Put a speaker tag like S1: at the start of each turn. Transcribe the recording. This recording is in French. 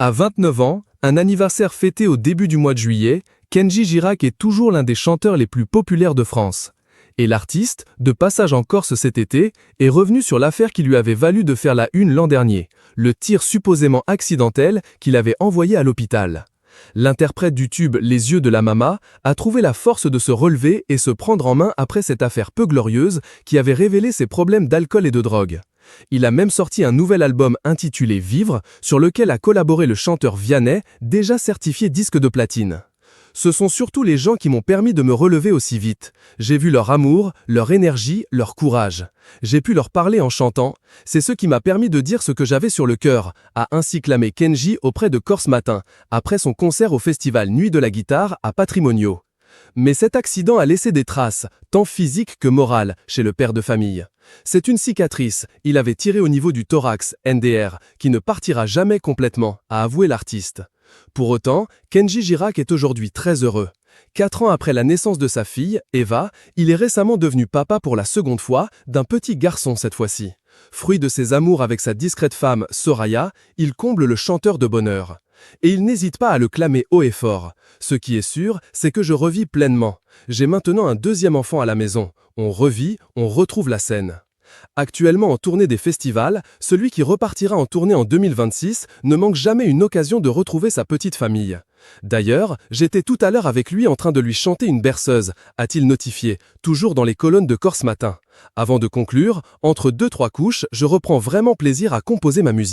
S1: À 29 ans, un anniversaire fêté au début du mois de juillet, Kenji Girac est toujours l'un des chanteurs les plus populaires de France. Et l'artiste, de passage en Corse cet été, est revenu sur l'affaire qui lui avait valu de faire la une l'an dernier, le tir supposément accidentel qu'il avait envoyé à l'hôpital. L'interprète du tube Les yeux de la Mama a trouvé la force de se relever et se prendre en main après cette affaire peu glorieuse qui avait révélé ses problèmes d'alcool et de drogue. Il a même sorti un nouvel album intitulé Vivre, sur lequel a collaboré le chanteur Vianney, déjà certifié disque de platine. Ce sont surtout les gens qui m'ont permis de me relever aussi vite. J'ai vu leur amour, leur énergie, leur courage. J'ai pu leur parler en chantant. C'est ce qui m'a permis de dire ce que j'avais sur le cœur, a ainsi clamé Kenji auprès de Corse Matin, après son concert au festival Nuit de la Guitare à Patrimonio. Mais cet accident a laissé des traces, tant physiques que morales, chez le père de famille. C'est une cicatrice, il avait tiré au niveau du thorax, NDR, qui ne partira jamais complètement, a avoué l'artiste. Pour autant, Kenji Girac est aujourd'hui très heureux. 4 ans après la naissance de sa fille, Eva, il est récemment devenu papa pour la seconde fois, d'un petit garçon cette fois-ci. Fruit de ses amours avec sa discrète femme, Soraya, il comble le chanteur de bonheur. Et il n'hésite pas à le clamer haut et fort. Ce qui est sûr, c'est que je revis pleinement. J'ai maintenant un deuxième enfant à la maison. On revit, on retrouve la scène. Actuellement en tournée des festivals, celui qui repartira en tournée en 2026 ne manque jamais une occasion de retrouver sa petite famille. D'ailleurs, j'étais tout à l'heure avec lui en train de lui chanter une berceuse, a-t-il notifié, toujours dans les colonnes de Corse Matin. Avant de conclure, entre 2-3 couches, je reprends vraiment plaisir à composer ma musique.